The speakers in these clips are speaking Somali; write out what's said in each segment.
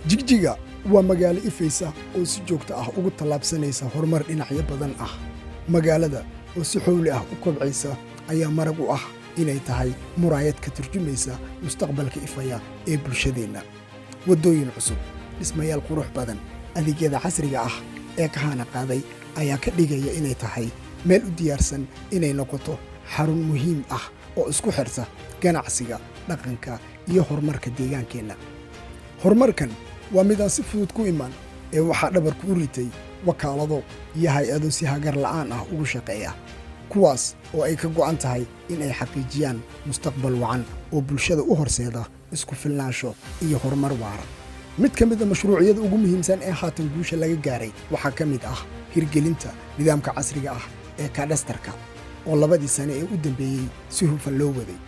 jigjiga waa magaalo ifaysa oo si joogto ah ugu tallaabsanaysa horumar dhinacyo badan ah. magaalada oo si xowli ah u kobcaysa ayaa marag u ah inay tahay muraayad ka turjumaysa mustaqbalka ifaya ee bulshadeenna. waddooyin cusub, dhismayaal qurux badan, adeegyada casriga ah ee kahana qaaday ayaa ka dhigaya inay tahay meel u diyaarsan inay noqoto xarun muhiim ah oo isku xirta ganacsiga, dhaqanka iyo horumarka deegaankeenna. horumarkan waa mid aan si fudud ku iman ee waxaa dhabarku u ritay wakaalado iyo hay-ado si hagar la'aan ah ugu shaqeeya, kuwaas oo ay ka go'an tahay in ay xaqiijiyaan mustaqbal wacan oo bulshada u horseeda isku filnaansho iyo horumar waara. mid ka mid a mashruucyada ugu muhiimsan ee haatan guusha laga gaaray waxaa ka mid ah hirgelinta nidaamka casriga ah ee kadastarka oo 2 sane ee u dambeeyey si hufan loo waday.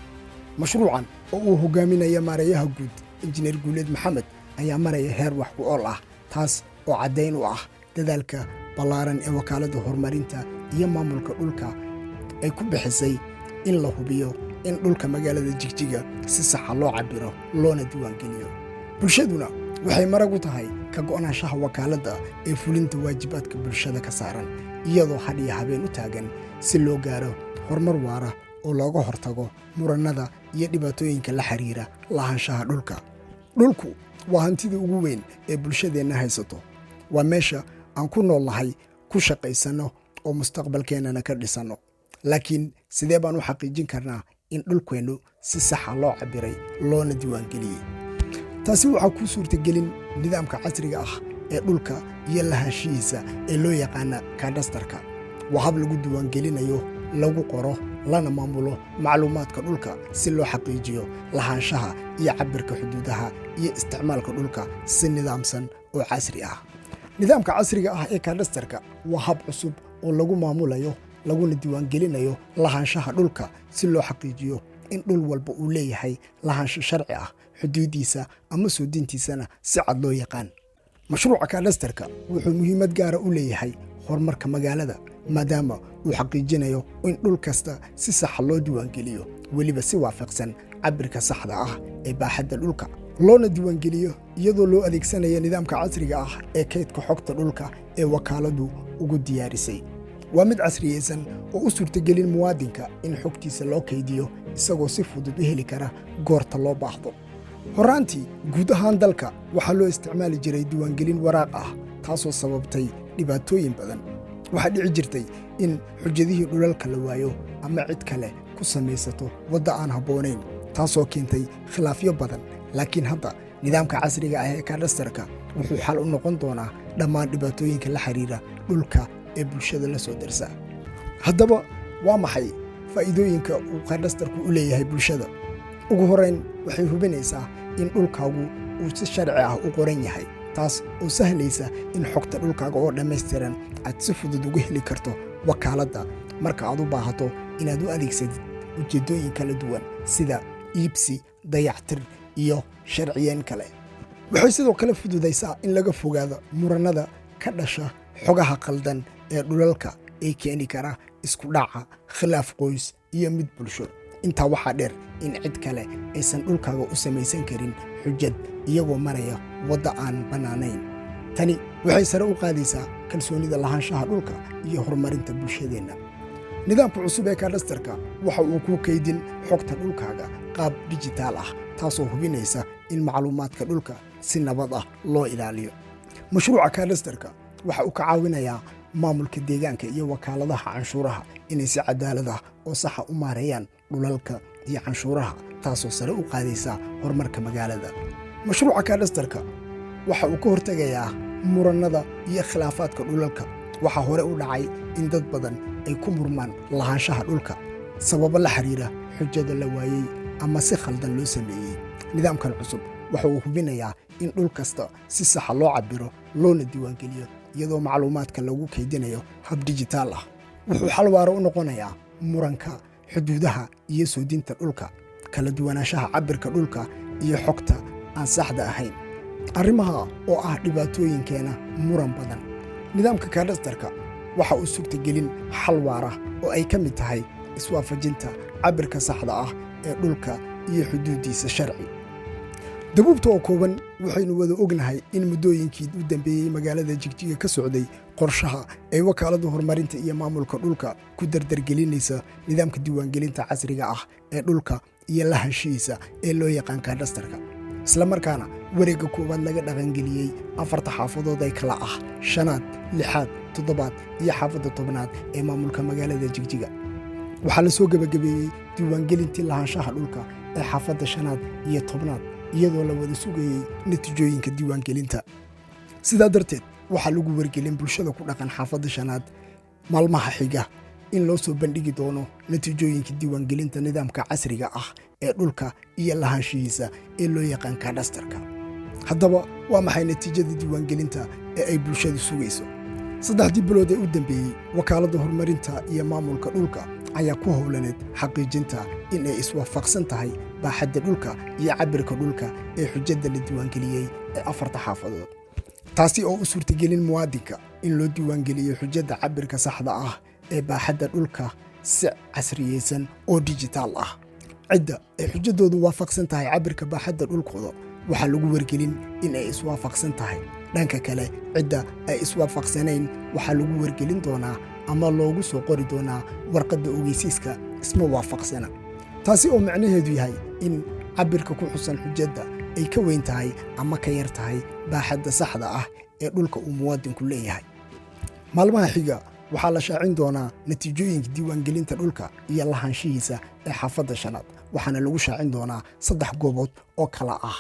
mashruucan oo uu hogaaminaya maareeyaha guud injineer guuleed maxamed ayaa maraya heer wax ku ool ah, taas oo caddayn u ah dadaalka ballaaran ee wakaaladda horumarinta iyo maamulka dhulka ay ku bixisay in la hubiyo in dhulka magaalada Jigjiga si sax ah loo cabiro loona diiwaangeliyo. bulshaduna waxay marag u tahay ka go'naanshaha wakaaladda ee fulinta waajibaadka bulshada ka saaran, iyadoo had iyo habeen u taagan si loo gaaro horumar waara oo looga hortago murannada iyo dhibaatooyinka la xiriira lahaanshaha dhulka. dhulku waa hantida ugu weyn ee bulshadeenna haysato. waa meesha aan ku noolnahay, ku shaqaysanno oo mustaqbalkeennana ka dhisanno. laakiin sidee baan u xaqiijin karnaa in dhulkeennu si saxa loo cabiray loona diiwaangeliyey? taasi waxaa kuu suurtagelin nidaamka casriga ah ee dhulka iyo lahaanshihiisa ee loo yaqaana kadastarka. waa hab lagu diiwaangelinayo, lagu qoro, lana maamulo macluumaadka dhulka si loo xaqiijiyo lahaanshaha iyo cabirka xuduudaha iyo isticmaalka dhulka si nidaamsan oo casri ah. nidaamka casriga ah ee kadastarka waa hab cusub oo lagu maamulayo laguna diiwaangelinayo lahaanshaha dhulka si loo xaqiijiyo in dhul walba uu leeyahay lahaansho sharci ah, xuduudiisa ama soodintiisana si cad loo yaqaan. mashruuca kadastarka wuxuu muhiimad gaara u leeyahay horumarka magaalada, maadaama uu xaqiijinayo in dhul kasta si saxa loo diiwaangeliyo, weliba si waafaqsan cabirka saxda ah ee baaxadda dhulka, loona diiwaangeliyo iyadoo loo adeegsanayo nidaamka casriga ah ee kaydka xogta dhulka ee wakaaladdu ugu diyaarisay. waa mid casriyeysan oo u suurtagelin muwaadinka in xogtiisa loo kaydiyo isagoo si fudud u heli kara goorta loo baahdo. horraantii guud ahaan dalka waxaa loo isticmaali jiray diiwaangelin waraaq ah, taasoo sababtay dhibaatooyin badan. waxaa dhici jirtay in xujadihii dhulalka la waayo ama cid kale ku samaysato wadda aan habboonayn, taasoo keentay khilaafyo badan. laakiin hadda nidaamka casriga ah ee kadastarka wuxuu xal u noqon doonaa dhammaan dhibaatooyinka la xiriira dhulka ee bulshada la soo darsa. haddaba waa maxay faa'iidooyinka uu kadastarku u leeyahay bulshada? ugu horrayn, waxay hubinaysaa in dhulkaagu uu si sharci ah u qoran yahay, taas oo sahlaysa in xogta dhulkaaga oo dhammaystiran aad si fudud uga heli karto wakaaladda marka aad u baahato inaad u adeegsatid ujeeddooyin kala duwan sida iibsi, dayactir iyo sharciyeyn kale. waxay sidoo kale fududaysaa in laga fogaado murannada ka dhasha xogaha qaldan ee dhulalka ee keeni kara isku dhaca, khilaaf qoys iyo mid bulsho. intaa waxaa dheer in cid kale aysan dhulkaaga u samaysan karin xujad iyagoo maraya wadda aan bannaanayn. tani waxay sare u qaadaysaa kalsoonida lahaanshaha dhulka iyo horumarinta bulshadeenna. nidaamka cusub ee kadastarka waxa uu ku kaydin xogta dhulkaaga qaab dijitaal ah, taasoo hubinaysa in macluumaadka dhulka si nabad ah loo ilaaliyo. mashruuca kadastarka waxa uu ka caawinayaa maamulka deegaanka iyo wakaaladaha canshuuraha inay si cadaalad ah oo saxa u maareeyaan dhulalka iyo canshuuraha, taasoo sare u qaadaysa horumarka magaalada. mashruuca kadastarka waxa uu ka hortegayaa murannada iyo khilaafaadka dhulalka. waxaa hore u dhacay in dad badan ay ku murmaan lahaanshaha dhulka sababo la xiriira xujada la waayey ama si khaldan loo sameeyey. nidaamkan cusub waxa uu hubinayaa in dhul kasta si saxa loo cabiro loona diiwaangeliyo iyadoo macluumaadka lagu kaydinayo hab dijitaal ah. wuxuu xal waara u noqonayaa muranka xuduudaha iyo soodinta dhulka, kala duwanaanshaha cabirka dhulka iyo xogta aan saxda ahayn, arrimaha oo ah dhibaatooyinkeena muran badan. nidaamka kadastarka waxa uu suurtagelin xal waara oo ay ka mid tahay iswaafajinta cabirka saxda ah ee dhulka iyo xuduudiisa sharci. dabuubta oo kooban waxaynu wada ognahay in muddooyinkii u dambeeyey magaalada Jigjiga ka socday qorshaha ay wakaaladda horumarinta iyo maamulka dhulka ku dardargelinaysa nidaamka diiwaangelinta casriga ah ee dhulka iyo lahaanshihiisa ee loo yaqaan kadastarka. isla markaana wareegga koowaad laga dhaqangeliyey 4 xaafadood ay kala ah 5aad 6aad 7aad iyo xaafadda 10aad ee maamulka magaalada Jigjiga. waxaa la soo gabagabeeyey diiwaangelintii lahaanshaha dhulka ee xaafadda 5aad iyo 10aad iyadoo la wada sugayey natiijooyinka diiwaangelinta. sidaa darteed waxaa lagu wargelin bulshada ku dhaqan xaafadda 5aad maalmaha xiga in loo soo bandhigi doono natiijooyinka diiwaangelinta nidaamka casriga ah ee dhulka iyo lahaanshihiisa ee loo yaqaan kadastarka. haddaba waa maxay natiijada diiwaangelinta ee ay bulshadu sugayso? 3 bilood ee u dambeeyey wakaaladda horumarinta iyo maamulka dhulka ayaa ku howlaneed xaqiijinta in ay iswaafaqsan tahay baaxadda dhulka iyo cabirka dhulka ee xujada la diiwaangeliyey ee 4 xaafadood, taasi oo u suurtagelin muwaadinka in loo diiwaangeliyo xujada cabirka saxda ah ee baaxadda dhulka si casriyeysan oo dijitaal ah. cidda ay xujadoodu waafaqsan tahay cabirka baaxadda dhulkooda waxaa lagu wargelin in ay iswaafaqsan tahay. dhanka kale cidda ay iswaafaqsanayn waxaa lagu wargelin doonaa ama loogu soo qori doonaa warqadda ogeysiiska isma waafaqsana, taasi oo macnaheedu yahay in cabirka ku xusan xujadda ay ka weyn tahay ama ka yar tahay baaxadda saxda ah ee dhulka uu muwaadinku leeyahay. maalmaha xiga waxaa la shaacin doonaa natiijooyinka diiwaangelinta dhulka iyo lahaanshihiisa ee xaafadda 5aad, waxaana lagu shaacin doonaa 3 goobood oo kala ah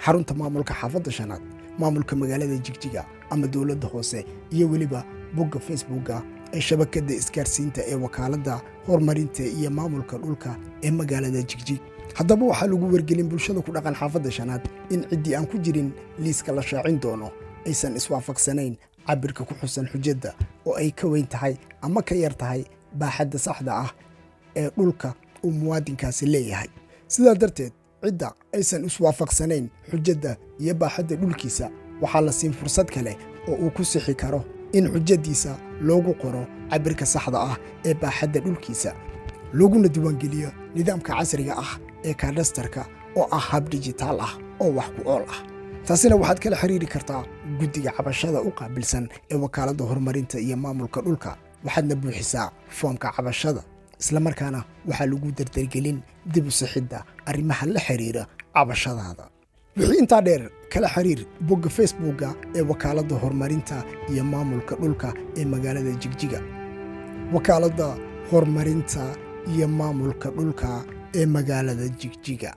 xarunta maamulka xaafadda 5aad, maamulka magaalada Jigjiga ama dowladda hoose, iyo weliba bogga Facebooka ee shabakadda isgaarsiinta ee wakaaladda horumarinta iyo maamulka dhulka ee magaalada Jigjig. haddaba waxaa lagu wargelin bulshada ku dhaqan xaafadda 5aad in ciddii aan ku jirin liiska la shaacin doono aysan iswaafaqsanayn cabirka ku xusan xujadda oo ay ka weyn tahay ama ka yar tahay baaxadda saxda ah ee dhulka uu muwaadinkaasi leeyahay. sidaa darteed cidda aysan iswaafaqsanayn xujadda iyo baaxadda dhulkiisa waxaa la siin fursad kale oo uu ku sixi karo in xujadiisa loogu qoro cabirka saxda ah ee baaxadda dhulkiisa, looguna diiwaangeliyo nidaamka casriga ah ee kadastarka oo ah hab dijitaal ah oo wax ku ool ah. taasina waxaad kala xiriiri kartaa guddiga cabashada u qaabilsan ee wakaaladda horumarinta iyo maamulka dhulka. waxaadna buuxisaa foomka cabashada, isla markaana waxaa lagu dardargelin dib u sixidda arrimaha la xiriira cabashadaada. wixii intaa dheer kala xiriir bogga Facebooka ee wakaaladda horumarinta iyo maamulka dhulka ee magaalada Jigjiga. wakaaladda horumarinta iyo maamulka dhulka ee magaalada Jigjiga.